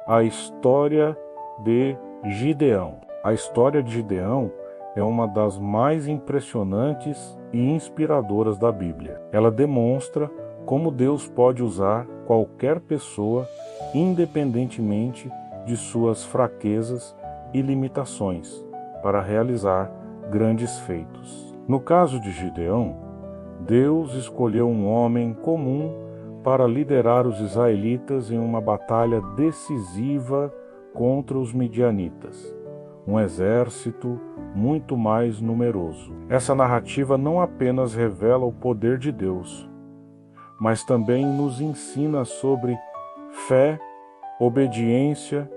a história de Gideão. A história de Gideão é uma das mais impressionantes e inspiradoras da Bíblia. Ela demonstra como Deus pode usar qualquer pessoa, independentemente de suas fraquezas e limitações, para realizar grandes feitos. No caso de Gideão, Deus escolheu um homem comum para liderar os israelitas em uma batalha decisiva contra os midianitas, um exército muito mais numeroso. Essa narrativa não apenas revela o poder de Deus, mas também nos ensina sobre fé, obediência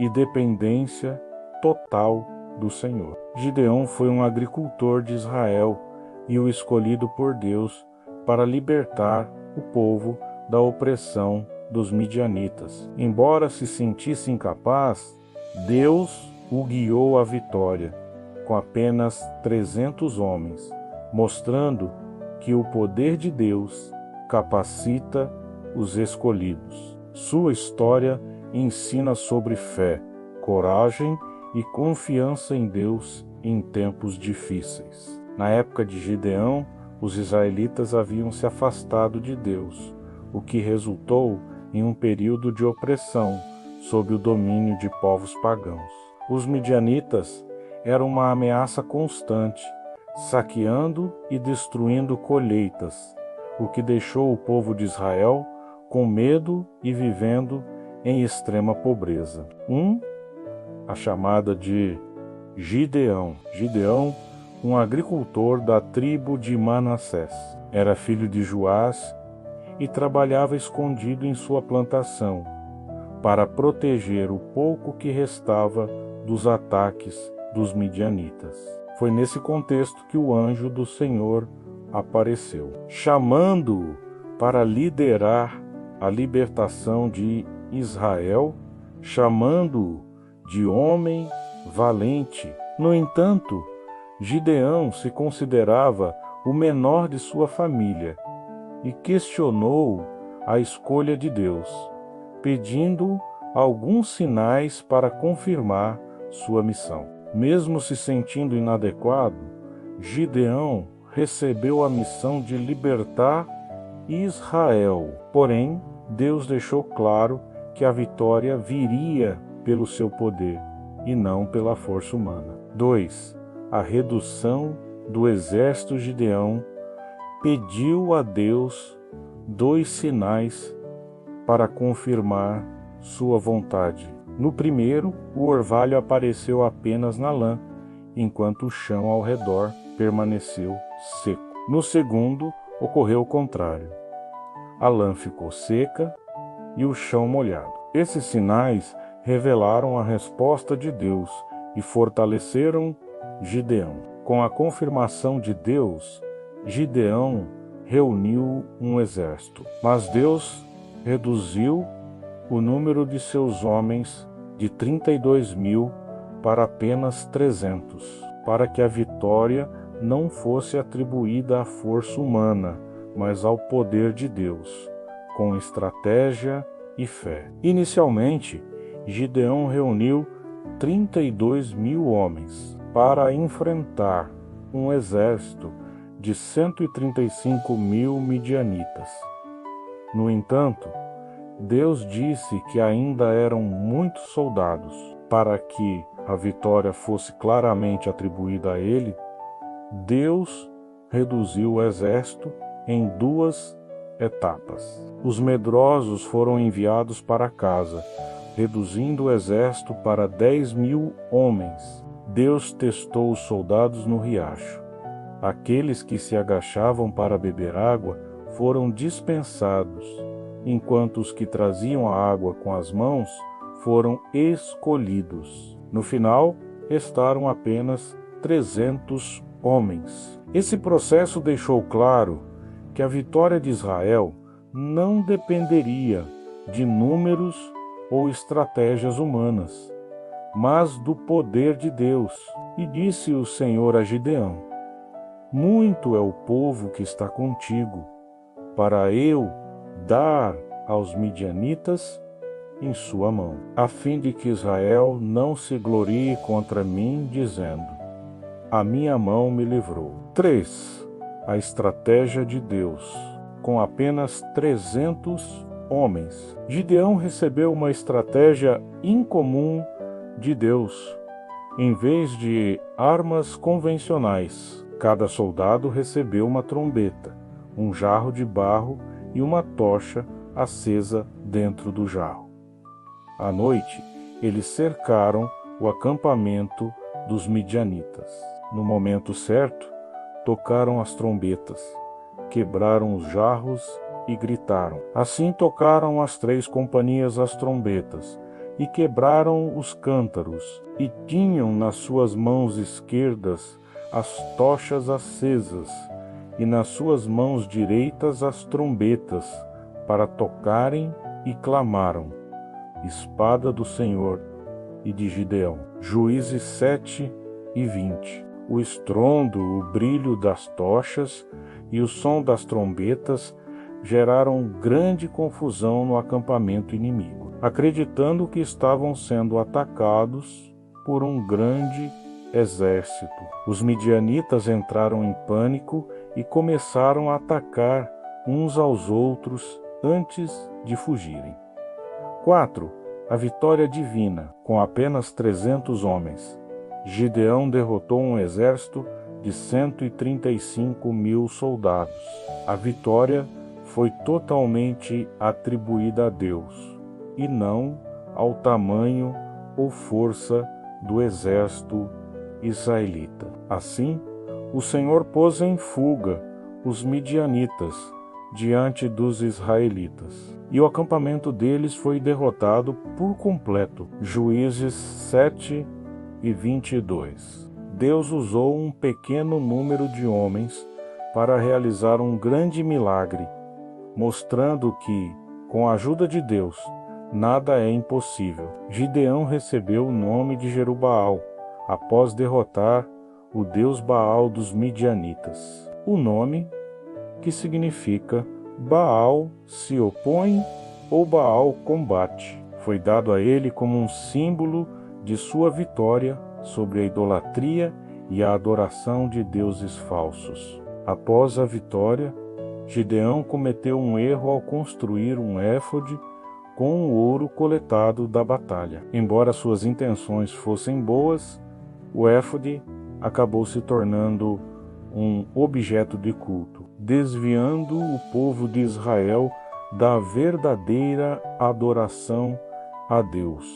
e dependência total do Senhor. Gideão foi um agricultor de Israel e o escolhido por Deus para libertar o povo da opressão dos midianitas. Embora se sentisse incapaz, Deus o guiou à vitória com apenas 300 homens, mostrando que o poder de Deus capacita os escolhidos. Sua história ensina sobre fé, coragem e confiança em Deus em tempos difíceis. Na época de Gideão, os israelitas haviam se afastado de Deus, o que resultou em um período de opressão sob o domínio de povos pagãos. Os midianitas eram uma ameaça constante, saqueando e destruindo colheitas, o que deixou o povo de Israel com medo e vivendo em extrema pobreza. A chamada de Gideão. Gideão, um agricultor da tribo de Manassés. Era filho de Joás e trabalhava escondido em sua plantação, para proteger o pouco que restava dos ataques dos midianitas. Foi nesse contexto que o anjo do Senhor apareceu, chamando-o para liderar a libertação de Israel, chamando-o de homem valente. No entanto, Gideão se considerava o menor de sua família e questionou a escolha de Deus, pedindo alguns sinais para confirmar sua missão. Mesmo se sentindo inadequado, Gideão recebeu a missão de libertar Israel. Porém, Deus deixou claro que a vitória viria pelo seu poder e não pela força humana. 2. A redução do exército. Gideão pediu a Deus 2 sinais para confirmar sua vontade. No primeiro, o orvalho apareceu apenas na lã, enquanto o chão ao redor permaneceu seco. No segundo, ocorreu o contrário. A lã ficou seca e o chão molhado. Esses sinais revelaram a resposta de Deus e fortaleceram Gideão. Com a confirmação de Deus, Gideão reuniu um exército. Mas Deus reduziu o número de seus homens de 32.000 para apenas 300, para que a vitória não fosse atribuída à força humana, mas ao poder de Deus, com estratégia e fé. Inicialmente, Gideão reuniu 32.000 homens para enfrentar um exército de 135.000 midianitas. No entanto, Deus disse que ainda eram muitos soldados. Para que a vitória fosse claramente atribuída a ele, Deus reduziu o exército em 2 etapas. Os medrosos foram enviados para casa, reduzindo o exército para 10.000 homens. Deus testou os soldados no riacho. Aqueles que se agachavam para beber água foram dispensados, enquanto os que traziam a água com as mãos foram escolhidos. No final, restaram apenas 300 homens. Esse processo deixou claro que a vitória de Israel não dependeria de números ou estratégias humanas, mas do poder de Deus. E disse o Senhor a Gideão: muito é o povo que está contigo, para eu dar aos midianitas em sua mão, a fim de que Israel não se glorie contra mim, dizendo: a minha mão me livrou. 3. A estratégia de Deus. Com apenas 300 homens, Gideão recebeu uma estratégia incomum de Deus. Em vez de armas convencionais, cada soldado recebeu uma trombeta, um jarro de barro e uma tocha acesa dentro do jarro. À noite, eles cercaram o acampamento dos midianitas. No momento certo, tocaram as trombetas, quebraram os jarros e gritaram. Assim tocaram as 3 companhias as trombetas e quebraram os cântaros, e tinham nas suas mãos esquerdas as tochas acesas, e nas suas mãos direitas as trombetas, para tocarem, e clamaram: espada do Senhor e de Gideão. Juízes 7:20. O estrondo, o brilho das tochas e o som das trombetas geraram grande confusão no acampamento inimigo, acreditando que estavam sendo atacados por um grande exército. Os midianitas entraram em pânico e começaram a atacar uns aos outros antes de fugirem. 4. A vitória divina. Com apenas 300 homens, Gideão derrotou um exército de 135.000 soldados. A vitória foi totalmente atribuída a Deus, e não ao tamanho ou força do exército israelita. Assim, o Senhor pôs em fuga os midianitas diante dos israelitas, e o acampamento deles foi derrotado por completo. Juízes 7:22. Deus usou um pequeno número de homens para realizar um grande milagre, mostrando que, com a ajuda de Deus, nada é impossível. Gideão recebeu o nome de Jerubaal, após derrotar o deus Baal dos midianitas. O nome, que significa Baal se opõe ou Baal combate, foi dado a ele como um símbolo de sua vitória sobre a idolatria e a adoração de deuses falsos. Após a vitória, Gideão cometeu um erro ao construir um éfode com o ouro coletado da batalha. Embora suas intenções fossem boas, o éfode acabou se tornando um objeto de culto, desviando o povo de Israel da verdadeira adoração a Deus.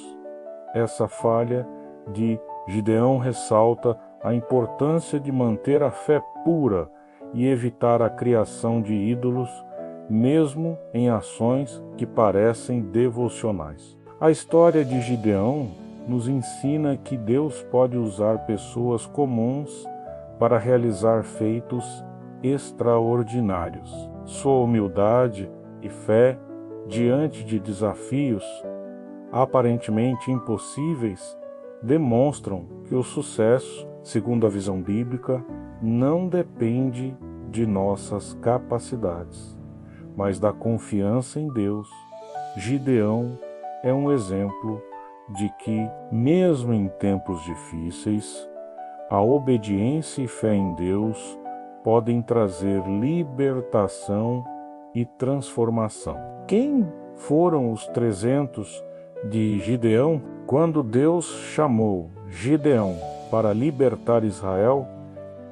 Essa falha de Gideão ressalta a importância de manter a fé pura e evitar a criação de ídolos, mesmo em ações que parecem devocionais. A história de Gideão nos ensina que Deus pode usar pessoas comuns para realizar feitos extraordinários. Sua humildade e fé diante de desafios aparentemente impossíveis demonstram que o sucesso, segundo a visão bíblica, não depende de nossas capacidades, mas da confiança em Deus. Gideão é um exemplo de que, mesmo em tempos difíceis, a obediência e fé em Deus podem trazer libertação e transformação. Quem foram os 300 de Gideão? Quando Deus chamou Gideão para libertar Israel,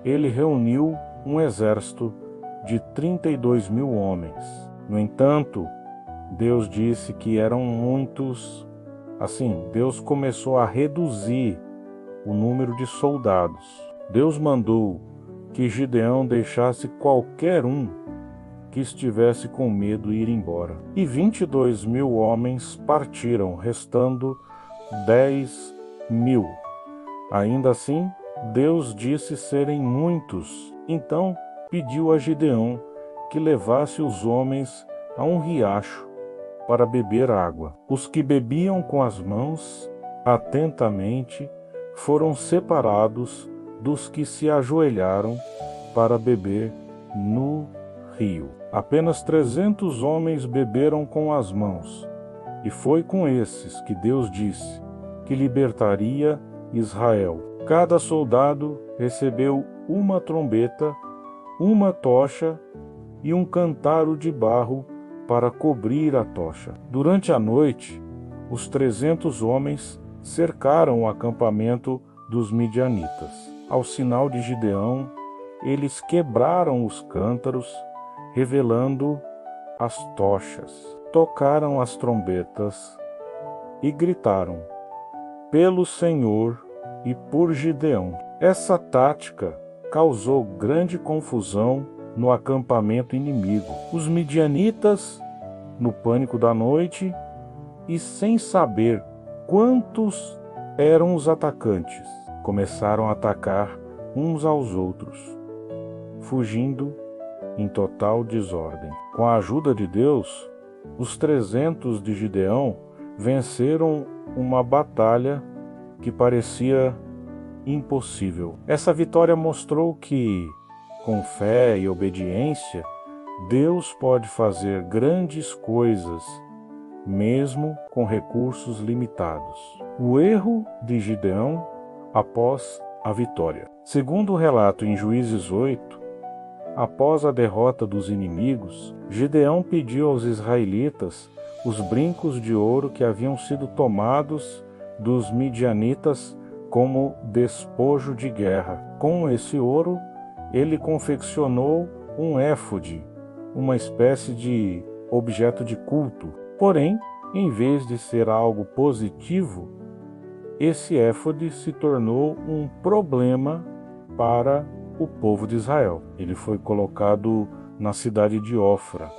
ele reuniu um exército de 32.000 homens. No entanto, Deus disse que eram muitos. Assim, Deus começou a reduzir o número de soldados. Deus mandou que Gideão deixasse qualquer um que estivesse com medo ir embora. E 22.000 homens partiram, restando 10.000. Ainda assim, Deus disse serem muitos. Então pediu a Gideão que levasse os homens a um riacho para beber água. Os que bebiam com as mãos atentamente foram separados dos que se ajoelharam para beber no rio. Apenas 300 homens beberam com as mãos, E foi com esses que Deus disse que libertaria Israel. Cada soldado recebeu uma trombeta, uma tocha e um cantaro de barro para cobrir a tocha. Durante a noite, os 300 homens cercaram o acampamento dos midianitas. Ao sinal de Gideão, eles quebraram os cântaros, revelando as tochas. Tocaram as trombetas e gritaram: pelo Senhor e por Gideão. Essa tática causou grande confusão no acampamento inimigo. Os midianitas, no pânico da noite e sem saber quantos eram os atacantes, começaram a atacar uns aos outros, fugindo em total desordem. Com a ajuda de Deus, os 300 de Gideão venceram uma batalha que parecia impossível. Essa vitória mostrou que, com fé e obediência, Deus pode fazer grandes coisas, mesmo com recursos limitados. O erro de Gideão após a vitória. Segundo o relato em Juízes 8, após a derrota dos inimigos, Gideão pediu aos israelitas os brincos de ouro que haviam sido tomados dos midianitas como despojo de guerra. Com esse ouro, ele confeccionou um éfode, uma espécie de objeto de culto. Porém, em vez de ser algo positivo, esse éfode se tornou um problema para o povo de Israel. Ele foi colocado na cidade de Ofra,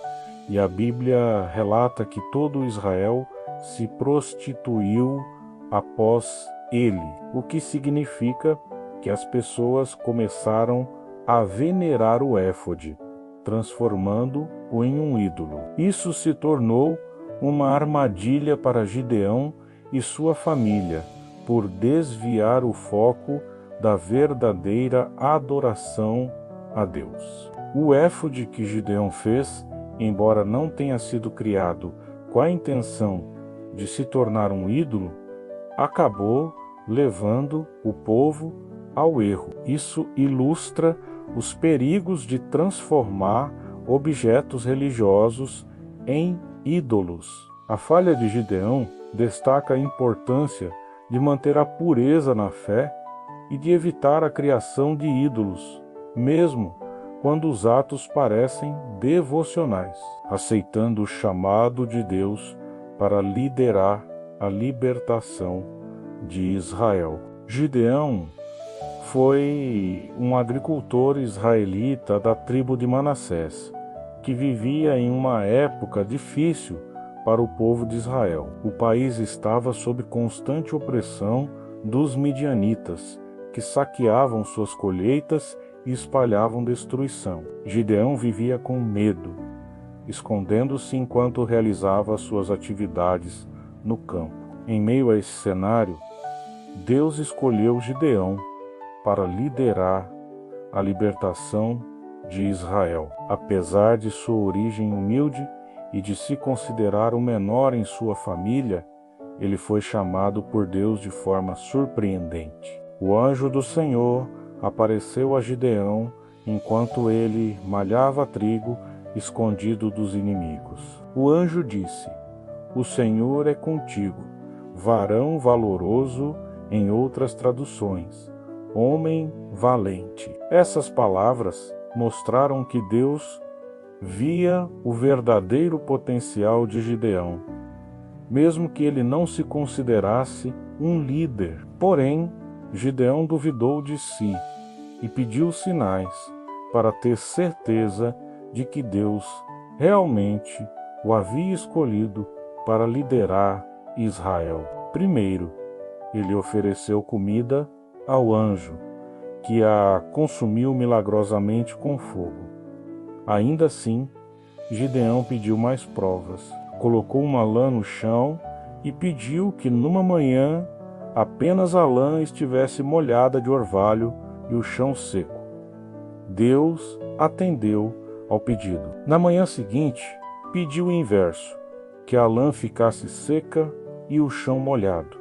e a Bíblia relata que todo Israel se prostituiu após ele, o que significa que as pessoas começaram a venerar o éfode, transformando-o em um ídolo. Isso se tornou uma armadilha para Gideão e sua família, por desviar o foco da verdadeira adoração a Deus. O éfode que Gideão fez, embora não tenha sido criado com a intenção de se tornar um ídolo, acabou levando o povo ao erro. Isso ilustra os perigos de transformar objetos religiosos em ídolos. A falha de Gideão destaca a importância de manter a pureza na fé e de evitar a criação de ídolos, mesmo quando os atos parecem devocionais, aceitando o chamado de Deus para liderar a libertação de Israel. Gideão foi um agricultor israelita da tribo de Manassés, que vivia em uma época difícil para o povo de Israel. O país estava sob constante opressão dos midianitas, que saqueavam suas colheitas e espalhavam destruição. Gideão vivia com medo, escondendo-se enquanto realizava suas atividades no campo. Em meio a esse cenário, Deus escolheu Gideão para liderar a libertação de Israel. Apesar de sua origem humilde e de se considerar o menor em sua família, ele foi chamado por Deus de forma surpreendente. O anjo do Senhor apareceu a Gideão enquanto ele malhava trigo escondido dos inimigos. O anjo disse: "O Senhor é contigo, varão valoroso", em outras traduções, homem valente. Essas palavras mostraram que Deus via o verdadeiro potencial de Gideão, mesmo que ele não se considerasse um líder. Porém, Gideão duvidou de si e pediu sinais para ter certeza de que Deus realmente o havia escolhido para liderar Israel. Primeiro, ele ofereceu comida ao anjo, que a consumiu milagrosamente com fogo. Ainda assim, Gideão pediu mais provas. Colocou uma lã no chão e pediu que numa manhã apenas a lã estivesse molhada de orvalho e o chão seco. Deus atendeu ao pedido. Na manhã seguinte, pediu o inverso. que a lã ficasse seca e o chão molhado.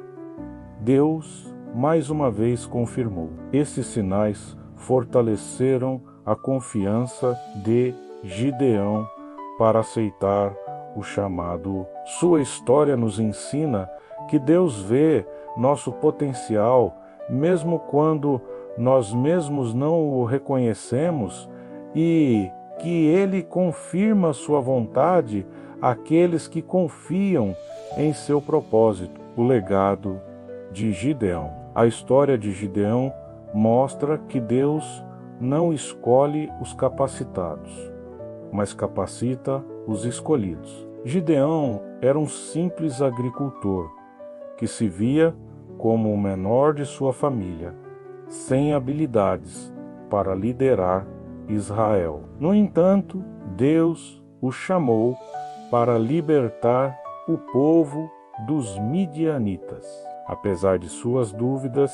Deus mais uma vez confirmou. Esses sinais fortaleceram a confiança de Gideão para aceitar o chamado. Sua história nos ensina que Deus vê nosso potencial, mesmo quando nós mesmos não o reconhecemos, e que Ele confirma sua vontade àqueles que confiam em seu propósito. O legado de Gideão. A história de Gideão mostra que Deus não escolhe os capacitados, mas capacita os escolhidos. Gideão era um simples agricultor que se via como o menor de sua família, sem habilidades para liderar Israel. No entanto, Deus o chamou para libertar o povo dos midianitas. Apesar de suas dúvidas,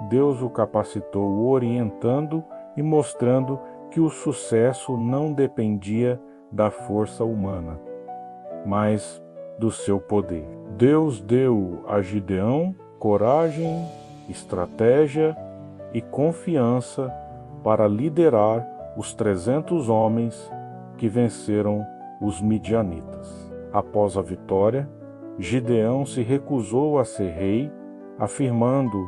Deus o capacitou, orientando e mostrando que o sucesso não dependia da força humana, mas do seu poder. Deus deu a Gideão coragem, estratégia e confiança para liderar os 300 homens que venceram os midianitas. Após a vitória, Gideão se recusou a ser rei, afirmando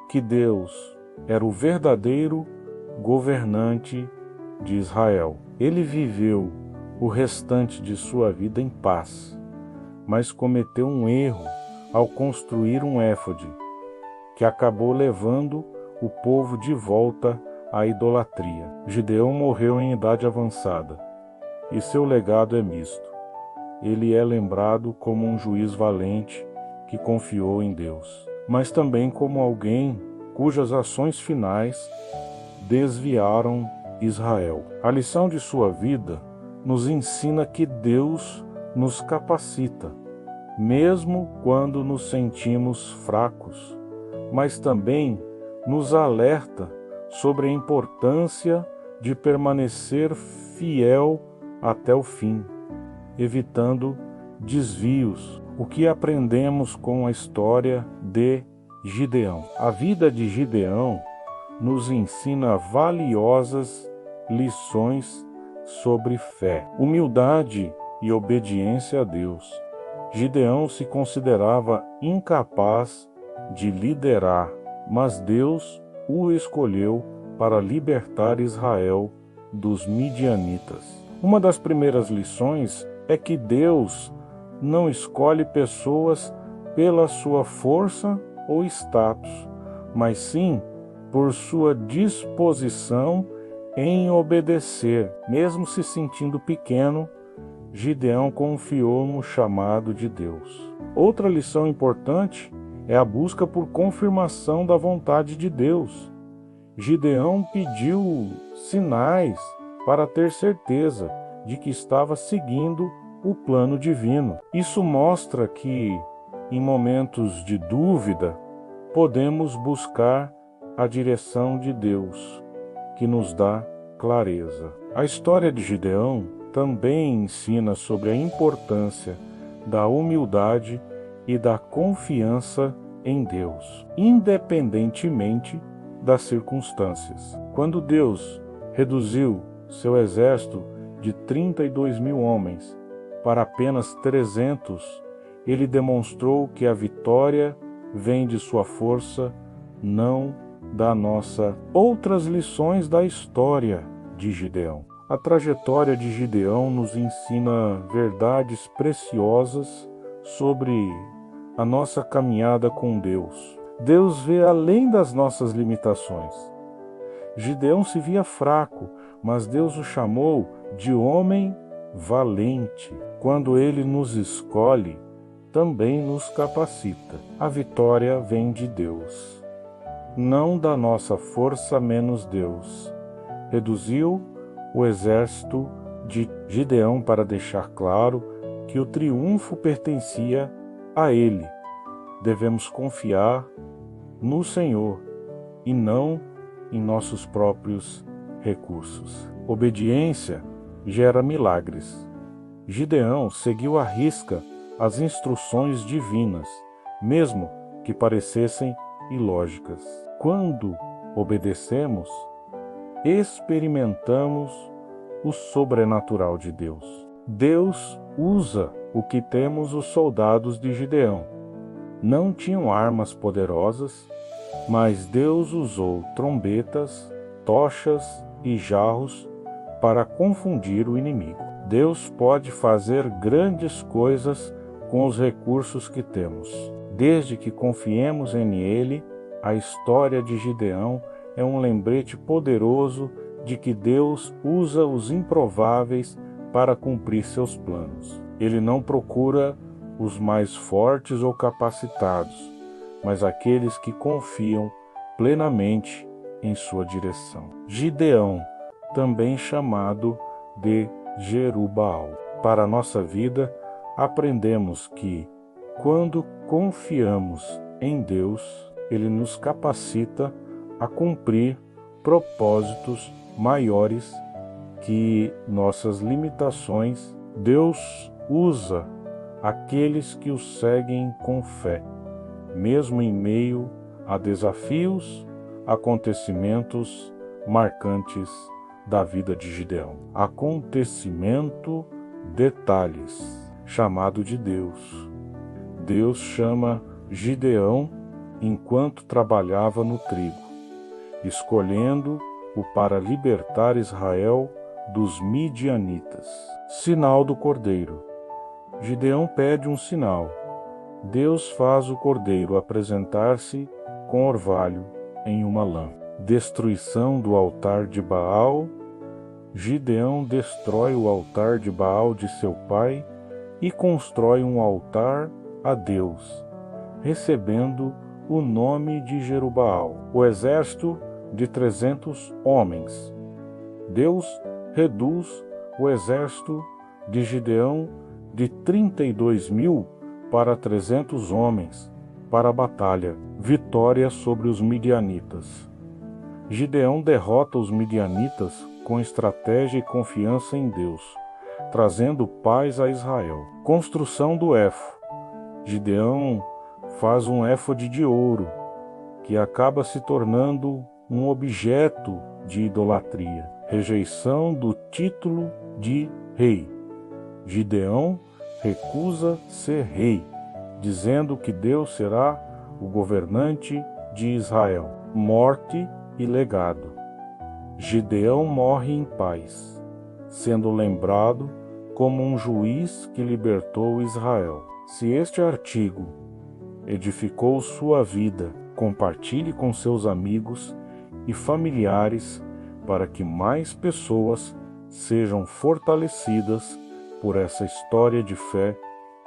que Deus era o verdadeiro governante de Israel. Ele viveu o restante de sua vida em paz, mas cometeu um erro ao construir um éfode, que acabou levando o povo de volta à idolatria. Gideão morreu em idade avançada, e seu legado é misto. Ele é lembrado como um juiz valente que confiou em Deus, mas também como alguém cujas ações finais desviaram Israel. A lição de sua vida nos ensina que Deus nos capacita, mesmo quando nos sentimos fracos, mas também nos alerta sobre a importância de permanecer fiel até o fim, evitando desvios. O que aprendemos com a história de Gideão? A vida de Gideão nos ensina valiosas lições sobre fé, humildade e obediência a Deus. Gideão se considerava incapaz de liderar, mas Deus o escolheu para libertar Israel dos midianitas. Uma das primeiras lições é que Deus não escolhe pessoas pela sua força ou status, mas sim por sua disposição em obedecer. Mesmo se sentindo pequeno, Gideão confiou no chamado de Deus. Outra lição importante é a busca por confirmação da vontade de Deus. Gideão pediu sinais para ter certeza de que estava seguindo o plano divino. Isso mostra que, em momentos de dúvida, podemos buscar a direção de Deus, que nos dá clareza. A história de Gideão também ensina sobre a importância da humildade e da confiança em Deus, independentemente das circunstâncias. Quando Deus reduziu seu exército de 32.000 homens para apenas 300, ele demonstrou que a vitória vem de sua força, não da nossa. Outras lições da história de Gideão. A trajetória de Gideão nos ensina verdades preciosas sobre a nossa caminhada com Deus. Deus vê além das nossas limitações. Gideão se via fraco, mas Deus o chamou de homem valente. Quando Ele nos escolhe, também nos capacita. A vitória vem de Deus, não da nossa força menos Deus. Reduziu o exército de Gideão para deixar claro que o triunfo pertencia a Ele. Devemos confiar no Senhor e não em nossos próprios recursos. Obediência gera milagres. Gideão seguiu à risca as instruções divinas, mesmo que parecessem ilógicas. Quando obedecemos, experimentamos o sobrenatural de Deus. Deus usa o que temos os soldados de Gideão. Não tinham armas poderosas, mas Deus usou trombetas, tochas e jarros para confundir o inimigo. Deus pode fazer grandes coisas com os recursos que temos. Desde que confiemos em Ele, a história de Gideão é um lembrete poderoso de que Deus usa os improváveis para cumprir seus planos. Ele não procura os mais fortes ou capacitados, mas aqueles que confiam plenamente em sua direção. Gideão, também chamado de Jerubbaal. Para a nossa vida, aprendemos que, quando confiamos em Deus, Ele nos capacita a cumprir propósitos maiores que nossas limitações. Deus usa aqueles que o seguem com fé, mesmo em meio a desafios, acontecimentos marcantes da vida de Gideão. Acontecimento, detalhes, chamado de Deus. Deus chama Gideão enquanto trabalhava no trigo, escolhendo-o para libertar Israel dos midianitas. Sinal do cordeiro. Gideão pede um sinal. Deus faz o cordeiro apresentar-se com orvalho em uma lã. Destruição do altar de Baal. Gideão destrói o altar de Baal de seu pai e constrói um altar a Deus, recebendo o nome de Jerubbaal, o exército de 300 homens. Deus reduz o exército de Gideão de 32.000 para 300 homens para a batalha, vitória sobre os midianitas. Gideão derrota os midianitas com estratégia e confiança em Deus, trazendo paz a Israel. Construção do éfode. Gideão faz um éfode de ouro, que acaba se tornando um objeto de idolatria. Rejeição do título de rei. Gideão recusa ser rei, dizendo que Deus será o governante de Israel. Morte e legado. Gideão morre em paz, sendo lembrado como um juiz que libertou Israel. Se este artigo edificou sua vida, compartilhe com seus amigos e familiares para que mais pessoas sejam fortalecidas por essa história de fé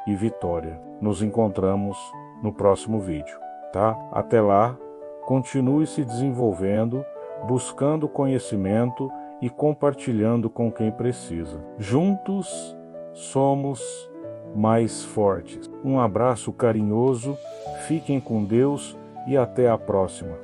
e vitória. Nos encontramos no próximo vídeo, tá? Até lá, continue se desenvolvendo, buscando conhecimento e compartilhando com quem precisa. Juntos somos mais fortes. Um abraço carinhoso, fiquem com Deus e até a próxima.